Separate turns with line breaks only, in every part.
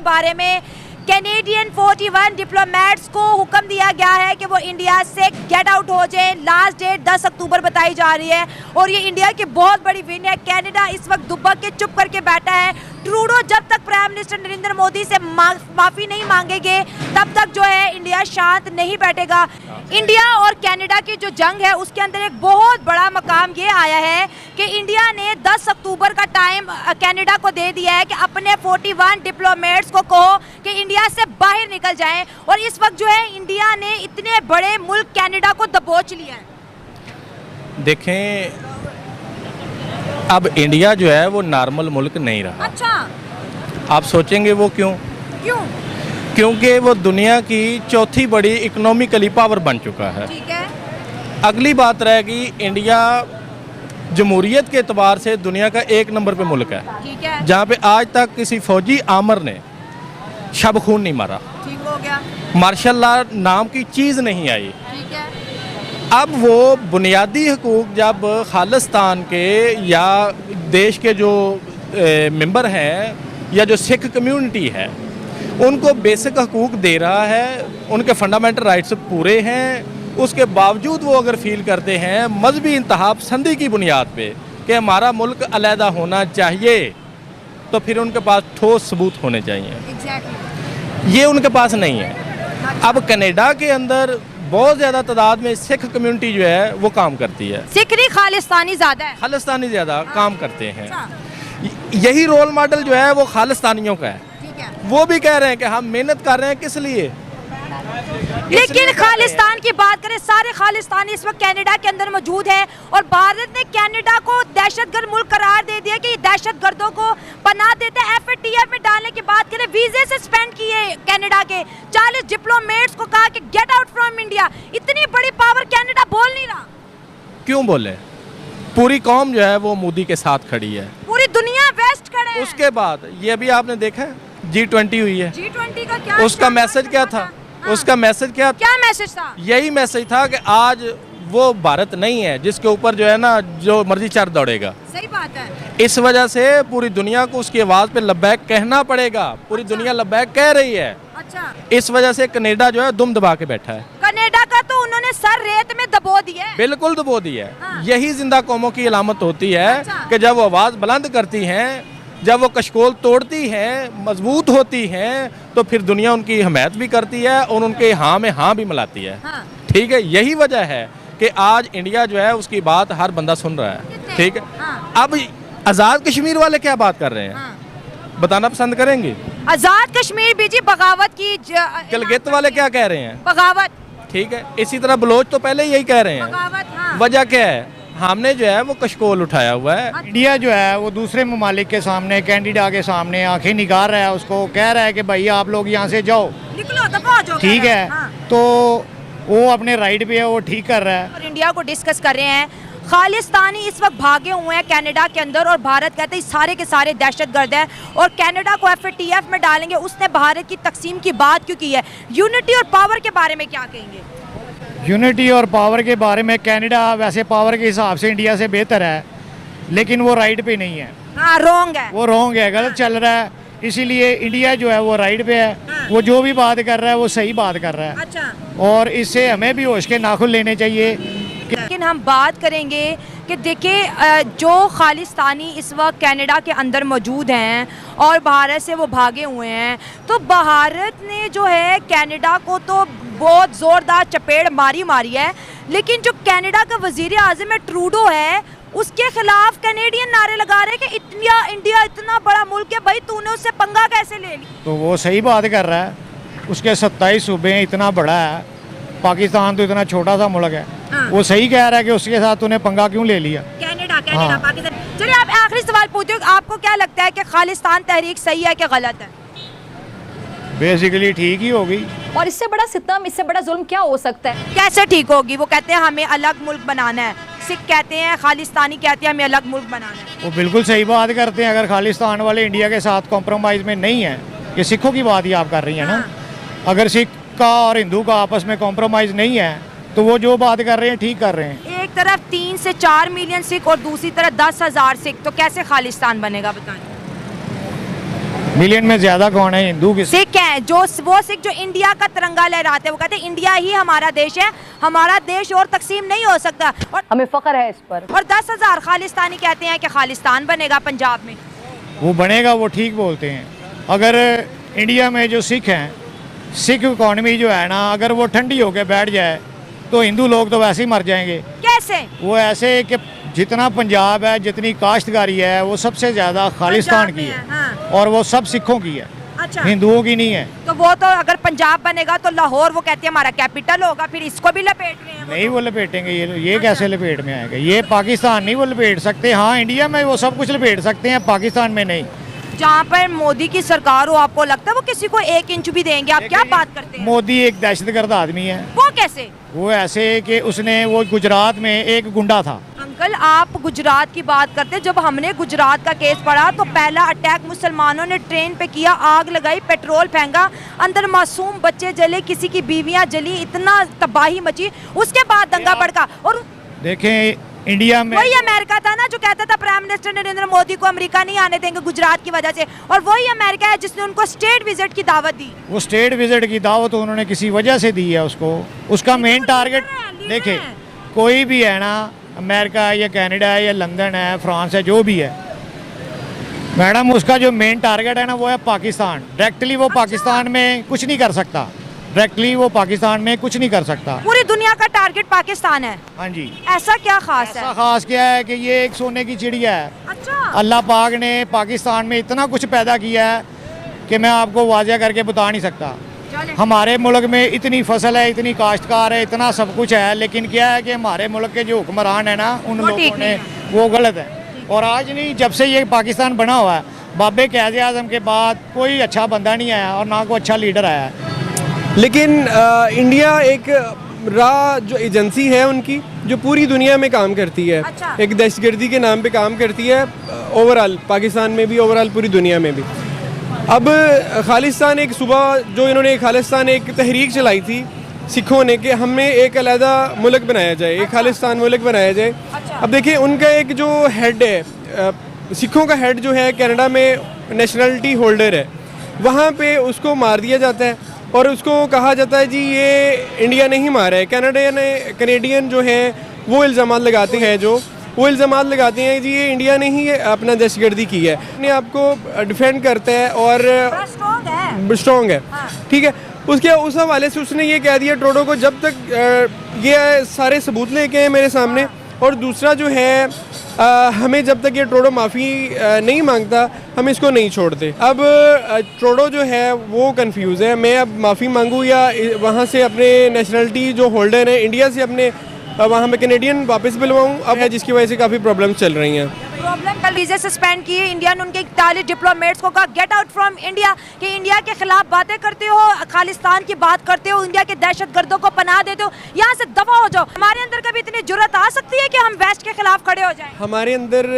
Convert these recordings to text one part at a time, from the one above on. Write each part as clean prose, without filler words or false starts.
बारे में। Canadian 41 diplomats को हुक्म दिया गया है कि वो इंडिया से गेट आउट हो जाए। लास्ट डेट 10 अक्टूबर बताई जा रही है और ये इंडिया की बहुत बड़ी विन है। कनाडा इस वक्त दुबक के चुप करके बैठा है। ट्रूडो जब तक प्राइम मिनिस्टर नरेंद्र मोदी से माफ़ी नहीं मांगेंगे तब तक जो है इंडिया शांत नहीं बैठेगा। इंडिया और कनाडा की जो जंग है उसके अंदर एक बहुत बड़ा मकाम ये आया है कि इंडिया ने 10 अक्टूबर का टाइम कनाडा को दे दिया है कि अपने 41 डिप्लोमेट्स को कहो कि इंडिया से बाहर निकल जाएं। और इस वक्त जो है इंडिया ने इतने बड़े मुल्क कनाडा को दबोच लिया है।
देखें, अब इंडिया जो है वो नॉर्मल मुल्क नहीं रहा।
अच्छा,
आप सोचेंगे वो क्यों? क्योंकि वो दुनिया की चौथी बड़ी इकोनॉमिकली पावर बन चुका है।
ठीक है।
अगली बात रहेगी, इंडिया जमहूरियत के एतबार से दुनिया का 1 नंबर पे मुल्क है।
ठीक है।
जहाँ पे आज तक किसी फौजी आमर ने शब खून नहीं मारा।
ठीक हो गया।
मार्शल लॉ नाम की चीज़ नहीं आई।
ठीक है।
अब वो बुनियादी हकूक़ जब खालिस्तान के या देश के जो मेंबर हैं या जो सिख कम्युनिटी है उनको बेसिक हकूक़ दे रहा है, उनके फंडामेंटल राइट्स पूरे हैं, उसके बावजूद वो अगर फील करते हैं मजहबी इंतहा पसंदी की बुनियाद पे कि हमारा मुल्क अलहदा होना चाहिए, तो फिर उनके पास ठोस सबूत होने चाहिए।
Exactly.
ये उनके पास नहीं है। अब कनाडा के अंदर बहुत ज़्यादा तादाद में सिख कम्युनिटी जो है वो काम करती है।
सिख नहीं, खालिस्तानी ज़्यादा है।
खालिस्तानी ज़्यादा काम करते हैं। यही रोल मॉडल जो है वो खालिस्तानियों का है।
ठीक है।
वो भी कह रहे हैं कि हम मेहनत कर रहे हैं किस लिए।
लेकिन खालिस्तान की बात करें, सारे खालिस्तानी इस वक्त कनाडा के अंदर मौजूद है और भारत ने कनाडा को दहशतगर्द मुल्क करार दे दिया कि ये दहशतगर्दों को पनाह देते हैं। FATF में डालने की बात करें, वीजे सस्पेंड किए कनाडा के 40 डिप्लोमेट्स को कहा कि गेट आउट फ्रॉम इंडिया। इतनी बड़ी पावर कनाडा बोल नहीं रहा।
क्यों बोले? पूरी कौम जो है वो मोदी के साथ खड़ी है,
पूरी दुनिया वेस्ट खड़े हैं।
उसके बाद ये अभी आपने देखा G20 हुई है।
G20 का क्या
उसका मैसेज क्या था? उसका मैसेज क्या
मैसेज था?
यही मैसेज था कि आज वो भारत नहीं है जिसके ऊपर जो है ना जो मर्जी चढ़ दौड़ेगा।
सही बात है।
इस वजह से पूरी दुनिया को उसकी आवाज़ पे लब्बैक कहना पड़ेगा। पूरी दुनिया लब्बैक कह रही है।
अच्छा।
इस वजह से कनाडा जो है दुम दबा के बैठा है।
कनाडा का तो उन्होंने सर रेत में दबो दिया है।
बिल्कुल दबो दिया है।
हाँ।
यही जिंदा कौमों की अलामत होती है।
अच्छा।
कि जब वो आवाज़ बुलंद करती हैं, जब वो कशकोल तोड़ती हैं, मजबूत होती हैं, तो फिर दुनिया उनकी हमायत भी करती है और उनके हाँ में हाँ भी मिलाती है।
हाँ।
ठीक है, यही वजह है कि आज इंडिया जो है उसकी बात हर बंदा सुन रहा है। ठीक है।
हाँ।
अब आज़ाद कश्मीर वाले क्या बात कर रहे हैं?
हाँ।
बताना पसंद करेंगे?
आजाद कश्मीर भी जी बगावत की
गिलगित वाले क्या कह रहे हैं?
बगावत।
ठीक है। इसी तरह बलोच तो पहले यही कह रहे हैं।
बगावत। हाँ।
वजह क्या है? हमने जो है वो कशकोल उठाया हुआ है।
इंडिया जो है वो दूसरे ममालिक के सामने, कैंडिडा के सामने आंखें निकाल रहा है, उसको कह रहा है कि भाई आप लोग यहाँ से जाओ,
निकलो दफा हो जाओ।
ठीक है।
हाँ।
तो वो अपने राइट पे है, वो ठीक कर रहा है।
और इंडिया को डिस्कस कर रहे हैं। खालिस्तानी इस वक्त भागे हुए हैं कनाडा के अंदर और भारत कहते हैं सारे के सारे दहशतगर्द हैं और कनाडा को FATF में डालेंगे। उसने भारत की तकसीम की बात क्यों की है? यूनिटी और पावर के बारे में क्या कहेंगे?
यूनिटी और पावर के बारे में कनाडा वैसे पावर के हिसाब से इंडिया से बेहतर है, लेकिन वो राइट पे नहीं है।
हाँ, रॉन्ग है।
वो रॉन्ग है, गलत चल रहा है। इसीलिए इंडिया जो है वो राइट पे है। वो जो भी बात कर रहा है वो सही बात कर रहा है।
अच्छा।
और इससे हमें भी होश के नाखुन लेने चाहिए।
लेकिन हम बात करेंगे कि देखिए जो खालिस्तानी इस वक्त कनाडा के अंदर मौजूद हैं और भारत से वो भागे हुए हैं, तो भारत ने जो है कनाडा को तो बहुत ज़ोरदार चपेट मारी है, लेकिन जो कनाडा का वज़ीर आज़म है ट्रूडो है, उसके खिलाफ कैनेडियन नारे लगा रहे हैं कि इंडिया इतना बड़ा मुल्क है, भाई तूने उससे पंगा कैसे ले लिया?
तो वो सही बात कर रहा है। उसके 27 सूबे इतना बड़ा है, पाकिस्तान तो इतना छोटा सा मुल्क है।
हाँ।
वो सही कह रहा है कि उसके साथ तूने पंगा क्यों ले लिया?
कनाडा
हाँ।
पाकिस्तान। चलिए आप आखिरी सवाल पूछो, आपको क्या लगता है कि खालिस्तान तहरीक सही है कि गलत है?
बेसिकली ठीक ही होगी।
और इससे बड़ा सितम, इससे बड़ा जुल्म क्या हो सकता है?
कैसे ठीक होगी? वो कहते हैं हमें अलग मुल्क बनाना है, सिख कहते हैं, खालिस्तानी कहते हैं हमें अलग मुल्क बनाना है।
वो बिल्कुल सही बात करते हैं। अगर खालिस्तान वाले इंडिया के साथ कॉम्प्रोमाइज़ में नहीं है, ये सिखों की बात ही आप कर रही हैं ना। अगर सिख का और हिंदू का आपस में कॉम्प्रोमाइज़ नहीं है तो वो जो बात कर रहे हैं ठीक कर रहे हैं।
एक तरफ 3 से 4 मिलियन सिख और दूसरी तरफ 10,000 सिख, तो कैसे खालिस्तान बनेगा बताएं?
मिलियन में ज़्यादा कौन है? हिंदू किस?
सिख हैं, जो वो सिख जो इंडिया का तिरंगा लहराते हैं, वो कहते हैं इंडिया ही हमारा देश है, हमारा देश और तकसीम नहीं हो सकता। और
हमें फख्र है इस पर।
और 10,000 खालिस्तानी कहते हैं कि खालिस्तान बनेगा पंजाब में।
वो बनेगा, वो ठीक बोलते हैं। अगर इंडिया में जो सिख हैं, सिख इकॉनमी जो है ना, अगर वो ठंडी होकर बैठ जाए तो हिंदू लोग तो वैसे ही मर जाएंगे।
कैसे?
वो ऐसे कि जितना पंजाब है, जितनी काश्तकारी है, वो सबसे ज़्यादा खालिस्तान की है।
हाँ।
और वो सब सिखों की है,
अच्छा,
हिंदुओं की नहीं है।
तो वो तो अगर पंजाब बनेगा तो लाहौर वो कहते हैं हमारा कैपिटल होगा, फिर इसको भी लपेट रहे हैं।
नहीं वो लपेटेंगे, ये कैसे लपेट में आएगा? ये पाकिस्तान नहीं वो लपेट सकते। हाँ, इंडिया में वो सब कुछ लपेट सकते हैं, पाकिस्तान में नहीं।
जहाँ पर मोदी की सरकार हो, आपको लगता है वो किसी को 1 इंच भी देंगे? आप क्या बात करते हैं?
मोदी एक दहशतगर्द आदमी है।
वो कैसे?
वो ऐसे कि उसने, वो गुजरात में एक गुंडा था।
अंकल, आप गुजरात की बात करते, जब हमने गुजरात का केस पढ़ा तो पहला अटैक मुसलमानों ने ट्रेन पे किया, आग लगाई, पेट्रोल फेंका, अंदर मासूम बच्चे जले, किसी की बीवियां जली, इतना तबाही मची, उसके बाद दंगा भड़का। और
देखें इंडिया में
वही अमेरिका था ना जो कहता था प्राइम मिनिस्टर नरेंद्र मोदी को अमेरिका नहीं आने देंगे गुजरात की वजह से, और वही अमेरिका है जिसने उनको स्टेट विजिट की दावत दी।
वो स्टेट विजिट की दावत तो उन्होंने किसी वजह से दी है उसको। उसका मेन टारगेट देखे, कोई भी है ना, अमेरिका है या कनाडा है या लंदन है, फ्रांस है, जो भी है मैडम, उसका जो मेन टारगेट है ना वो है पाकिस्तान। डायरेक्टली वो पाकिस्तान में कुछ नहीं कर सकता, डायरेक्टली वो पाकिस्तान में कुछ नहीं कर सकता।
पूरी दुनिया का टारगेट पाकिस्तान है।
हाँ जी।
ऐसा क्या खास है?
ऐसा खास क्या है कि ये एक सोने की चिड़िया है।
अच्छा,
अल्लाह पाक ने पाकिस्तान में इतना कुछ पैदा किया है कि मैं आपको वाज़ह करके बता नहीं सकता। हमारे मुल्क में इतनी फसल है, इतनी काश्तकार है, इतना सब कुछ है, लेकिन क्या है कि हमारे मुल्क के जो हुक्मरान है ना, उन लोगों ने वो गलत है। और आज नहीं, जब से ये पाकिस्तान बना हुआ है, बाबे क़ायद आज़म के बाद कोई अच्छा बंदा नहीं आया और ना कोई अच्छा लीडर आया है।
लेकिन इंडिया एक जो एजेंसी है उनकी, जो पूरी दुनिया में काम करती है।
अच्छा।
एक दहशतगर्दी के नाम पे काम करती है, ओवरऑल पाकिस्तान में भी, ओवरऑल पूरी दुनिया में भी। अब खालिस्तान, एक सुबह जो इन्होंने खालिस्तान एक तहरीक चलाई थी सिखों ने कि हमें एक अलहदा मुल्क बनाया जाए, एक खालिस्तान मुल्क बनाया जाए। अब देखिए, उनका एक जो हेड है, सिखों का हेड जो है कनाडा में नेशनलिटी होल्डर है, वहाँ पे उसको मार दिया जाता है और उसको कहा जाता है जी ये इंडिया ने ही मारा है। कनेडियन जो है वो इल्ज़ाम लगाते हैं, वो इल्ज़ाम लगाते हैं जी ये इंडिया ने ही अपना दहशतगर्दी की है, अपने आप को डिफेंड करता है और स्ट्रॉन्ग है। ठीक है, उसके उस हवाले से उसने ये कह दिया ट्रूडो को, जब तक ये सारे सबूत लेके हैं मेरे सामने, और दूसरा जो है हमें जब तक ये ट्रूडो माफ़ी नहीं मांगता हम इसको नहीं छोड़ते। अब ट्रूडो जो है वो कंफ्यूज है, मैं अब माफ़ी मांगूँ या वहाँ से अपने नेशनलिटी जो होल्डर है इंडिया से अपने वहाँ पे कैनेडियन वापस बुलवाऊँ, अब है जिसकी वजह से काफ़ी प्रॉब्लम चल रही हैं।
प्रॉब्लम, कल वीज़े सस्पेंड किए इंडिया ने, उनके 41 डिप्लोमेट्स को कहा गेट आउट फ्रॉम इंडिया, कि इंडिया के खिलाफ बातें करते हो, खालिस्तान की बात करते हो, इंडिया के दहशतगर्दों को पनाह देते हो, यहाँ से दफा हो जाओ। हमारे अंदर कभी इतनी जुर्रत आ सकती है कि हम वेस्ट के खिलाफ खड़े हो जाएं?
हमारे अंदर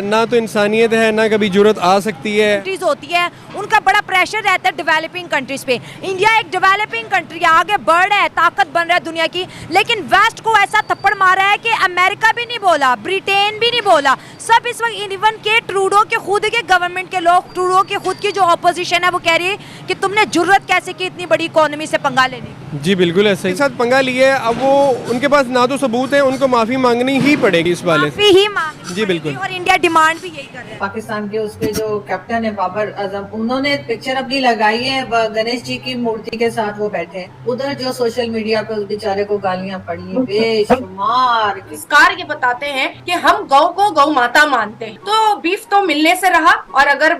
ना तो इंसानियत है, ना कभी जुर्रत आ सकती है।
कंट्रीज होती है, उनका बड़ा प्रेशर रहता है डेवलपिंग कंट्रीज पे। इंडिया एक डेवलपिंग कंट्री है, आगे बढ़ रहा है, ताकत बन रहा है दुनिया की, लेकिन वेस्ट को ऐसा थप्पड़ मारा है कि अमेरिका भी नहीं बोला, ब्रिटेन भी नहीं बोला, सब इस वक्त इवन के ट्रूडो के खुद के गवर्नमेंट के लोग, ट्रूडो की खुद की जो ऑपोजिशन है वो कह रही है कि तुमने जुर्रत कैसे की इतनी बड़ी इकोनॉमी से पंगा लेने की।
जी बिल्कुल ऐसे ही साथ पंगा लिए। अब वो उनके पास ना तो सबूत है, उनको माफ़ी मांगनी ही पड़ेगी इस वाले से।
माफी ही मांगनी
जी बिल्कुल।
पड़ेगी, और इंडिया डिमांड भी यही कर रहा है।
पाकिस्तान के उसके जो कैप्टन है बाबर आजम, उन्होंने पिक्चर अपनी लगाई है गणेश जी की मूर्ति के साथ वो बैठे हैं। उधर जो सोशल मीडिया पे उस बेचारे को गालियां पड़ी बेशुमार।
कार ये बताते हैं कि हम गौ को गौ माता मानते हैं, तो बीफ तो मिलने से रहा, और अगर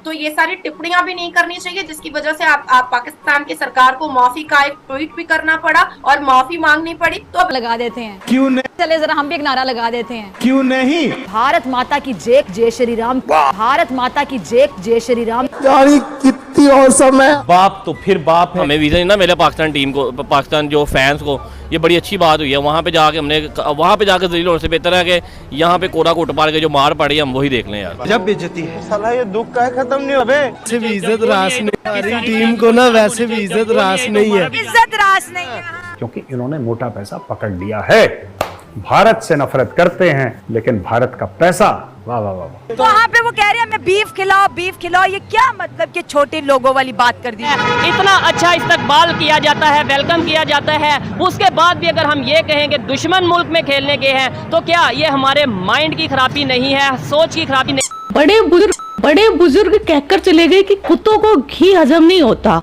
तो ये सारी टिप्पणियां भी नहीं करनी चाहिए जिसकी वजह से आप पाकिस्तान की सरकार को माफी का एक ट्वीट भी करना पड़ा और माफी मांगनी पड़ी। तो अब
लगा देते हैं,
क्यों नहीं?
चले जरा हम भी एक नारा लगा देते हैं,
क्यों नहीं?
भारत माता की जय श्री राम, भारत माता की जय श्री राम।
यानी कितनी औसम है।
बाप तो फिर बाप है। हमें वीज़ा नहीं ना मिला पाकिस्तान टीम को, पाकिस्तान जो फैंस को, ये बड़ी अच्छी बात हुई है। वहाँ पे जाके हमने वहाँ पे जाकर जलील होने से बेहतर है कि यहाँ पे कोरा कोट पार के जो मार पड़ी हम वही देख लें यार।
जब बेइज्जती है साला, ये दुख का खत्म नहीं होवे। वैसे भी इज्जत रास नहीं, हमारी टीम को ना वैसे भी इज्जत रास नहीं है,
इज्जत रास नहीं है,
क्योंकि इन्होंने मोटा पैसा पकड़ लिया है। भारत से नफरत करते हैं, लेकिन भारत का पैसा वाह वाह वाह।
वहाँ पे वो कह रहे हैं हमें बीफ खिलाओ, ये क्या मतलब कि छोटे लोगों वाली बात कर दी।
इतना अच्छा इस्तकबाल किया जाता है, वेलकम किया जाता है, उसके बाद भी अगर हम ये कहें कि दुश्मन मुल्क में खेलने गए हैं, तो क्या ये हमारे माइंड की खराबी नहीं है, सोच की खराबी नहीं?
बड़े बुजुर्ग कहकर चले गए कि कुत्तों को घी हजम नहीं होता।